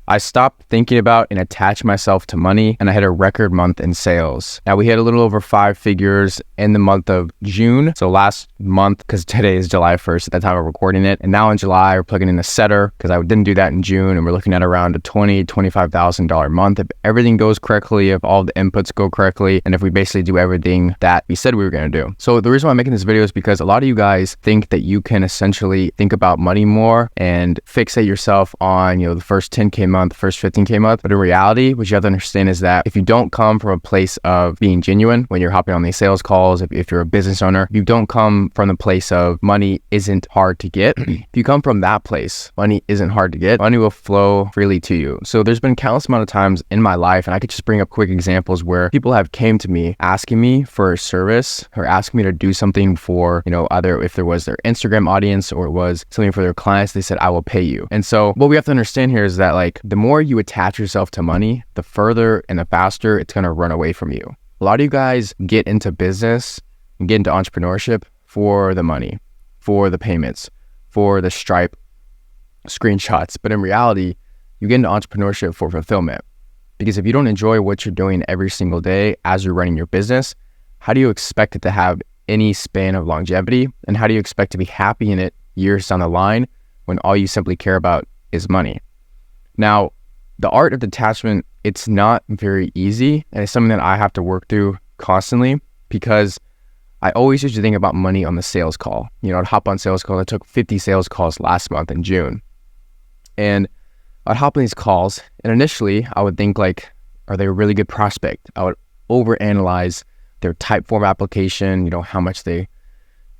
I stopped thinking about and attached myself to money, and I had a record month in sales. Now, we hit a little over 5 figures in the month of June. So last month, because today is July 1st at the time of recording it. And now in July, we're plugging in a setter because I didn't do that in June. And we're looking at around a $20,000, $25,000 month. If everything goes correctly, if all the inputs go correctly, and if we basically do everything that we said we were going to do. So the reason why I'm making this video is because a lot of you guys think that you can essentially think about money more and fixate yourself on, the first 10K month, first 15K month. But in reality, what you have to understand is that if you don't come from a place of being genuine when you're hopping on these sales calls, if you're a business owner, you don't come from the place of money isn't hard to get. If you come from that place, money isn't hard to get, money will flow freely to you. So there's been countless amount of times in my life, and I could just bring up quick examples where people have came to me asking me for a service or asking me to do something for, either if there was their Instagram audience or it was something for their clients, they said, I will pay you. And so what we have to understand here is that the more you attach yourself to money, the further and the faster it's going to run away from you. A lot of you guys get into business and get into entrepreneurship for the money, for the payments, for the Stripe screenshots. But in reality, you get into entrepreneurship for fulfillment. Because if you don't enjoy what you're doing every single day as you're running your business, how do you expect it to have any span of longevity? And how do you expect to be happy in it years down the line when all you simply care about is money? Now, the art of detachment, it's not very easy, and it's something that I have to work through constantly because I always used to think about money on the sales call. I'd hop on sales calls. I took 50 sales calls last month in June. And I'd hop on these calls, and initially I would think are they a really good prospect? I would overanalyze their type form application, how much they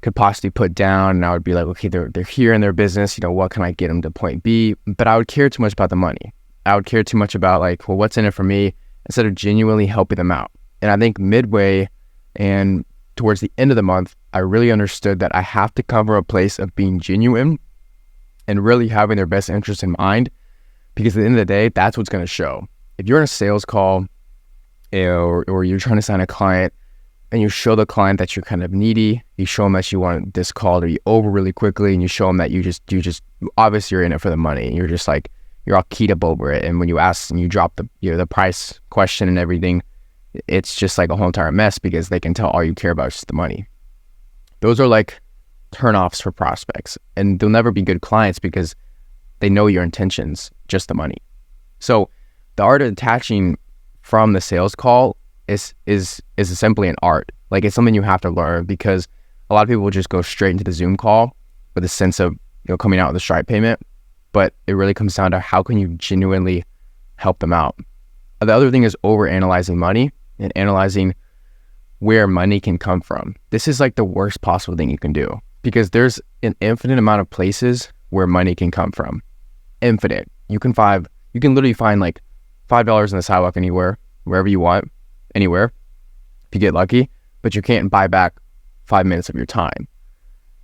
could possibly put down. And I would be like, okay, they're here in their business, what can I get them to point B? But I would care too much about the money. I would care too much about what's in it for me instead of genuinely helping them out. And I think midway and towards the end of the month, I really understood that I have to come from a place of being genuine and really having their best interest in mind, because at the end of the day, that's what's going to show. If you're in a sales call or you're trying to sign a client and you show the client that you're kind of needy, you show them that you want this call to be over really quickly, and you show them that you obviously you're in it for the money, and you're just you're all keyed up over it. And when you ask and you drop the price question and everything, it's just a whole entire mess because they can tell all you care about is just the money. Those are turnoffs for prospects, and they'll never be good clients because they know your intentions, just the money. So the art of detaching from the sales call is simply an art. It's something you have to learn, because a lot of people will just go straight into the Zoom call with a sense of coming out with a Stripe payment. But it really comes down to how can you genuinely help them out. The other thing is overanalyzing money and analyzing where money can come from. This is the worst possible thing you can do, because there's an infinite amount of places where money can come from. Infinite. You can literally find $5 on the sidewalk anywhere, wherever you want, anywhere, if you get lucky, but you can't buy back 5 minutes of your time.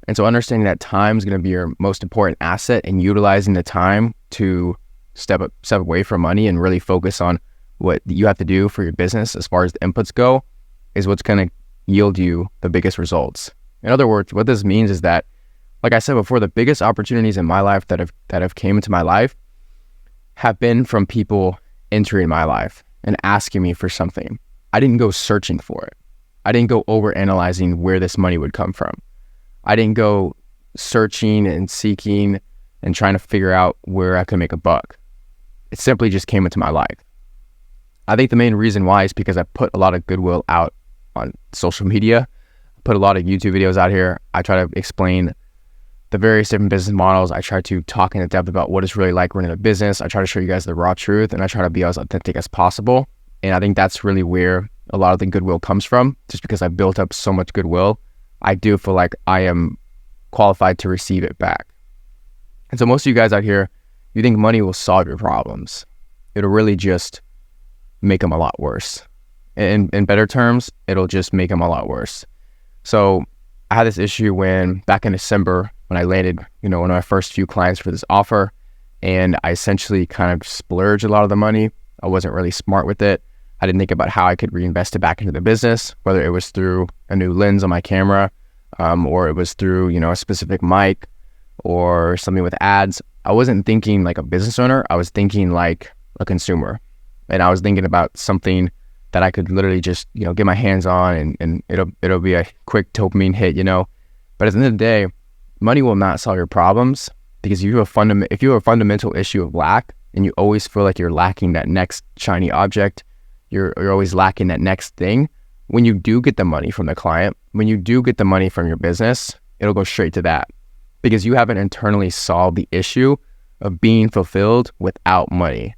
And so understanding that time is going to be your most important asset, and utilizing the time to step away from money and really focus on what you have to do for your business as far as the inputs go is what's going to yield you the biggest results. In other words, what this means is that, like I said before, the biggest opportunities in my life that have came into my life have been from people entering my life and asking me for something. I didn't go searching for it. I didn't go over analyzing where this money would come from. I didn't go searching and seeking and trying to figure out where I could make a buck. It simply just came into my life. I think the main reason why is because I put a lot of goodwill out on social media, put a lot of YouTube videos out here. I try to explain the various different business models. I try to talk in depth about what it's really like running a business. I try to show you guys the raw truth, and I try to be as authentic as possible. And I think that's really where a lot of the goodwill comes from. Just because I built up so much goodwill, I do feel like I am qualified to receive it back. And so most of you guys out here, you think money will solve your problems. It'll really just make them a lot worse. In better terms, it'll just make them a lot worse. So I had this issue back in December, when I landed, one of my first few clients for this offer, and I essentially kind of splurged a lot of the money. I wasn't really smart with it. I didn't think about how I could reinvest it back into the business, whether it was through a new lens on my camera, or it was through, a specific mic or something with ads. I wasn't thinking like a business owner. I was thinking like a consumer. And I was thinking about something that I could literally just, get my hands on and it'll be a quick dopamine hit, But at the end of the day, money will not solve your problems, because if you have a fundamental issue of lack and you always feel like you're lacking that next shiny object, you're always lacking that next thing. When you do get the money from the client, when you do get the money from your business, it'll go straight to that, because you haven't internally solved the issue of being fulfilled without money.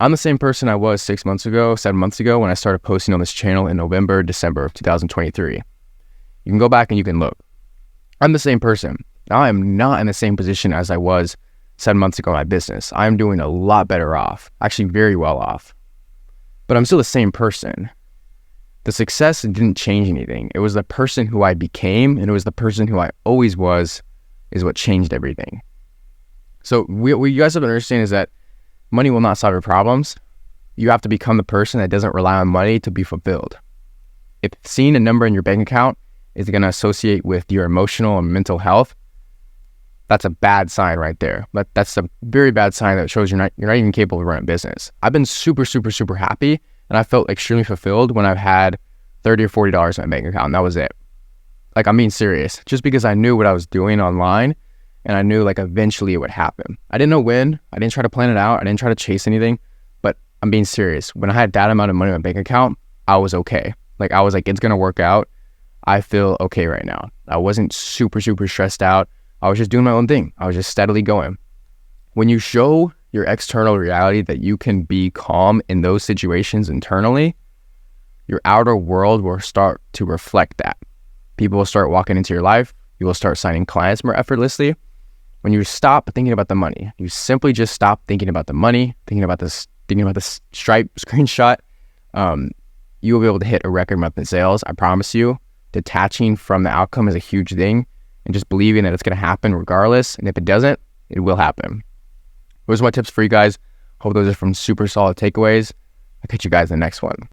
I'm the same person I was 7 months ago when I started posting on this channel in November, December of 2023. You can go back and you can look. I'm the same person. Now I am not in the same position as I was 7 months ago in my business. I'm doing a lot better off, actually very well off. But I'm still the same person. The success didn't change anything. It was the person who I became, and it was the person who I always was, is what changed everything. So what you guys have to understand is that money will not solve your problems. You have to become the person that doesn't rely on money to be fulfilled. If seeing a number in your bank account is going to associate with your emotional and mental health, that's a bad sign right there. But that's a very bad sign that shows you're not even capable of running a business. I've been super, super, super happy, and I felt extremely fulfilled when I've had $30 or $40 in my bank account, and that was it. Like, I'm being serious. Just because I knew what I was doing online, and I knew like eventually it would happen. I didn't know when. I didn't try to plan it out. I didn't try to chase anything, but I'm being serious. When I had that amount of money in my bank account, I was okay. Like, I was like, it's going to work out. I feel okay right now. I wasn't super, super stressed out. I was just doing my own thing. I was just steadily going. When you show your external reality that you can be calm in those situations internally, your outer world will start to reflect that. People will start walking into your life. You will start signing clients more effortlessly. When you stop thinking about the money, you simply just stop thinking about the money, thinking about this Stripe screenshot, you will be able to hit a record month in sales. I promise you. Detaching from the outcome is a huge thing, and just believing that it's going to happen regardless. And if it doesn't, it will happen. Those are my tips for you guys. Hope those are from super solid takeaways. I'll catch you guys in the next one.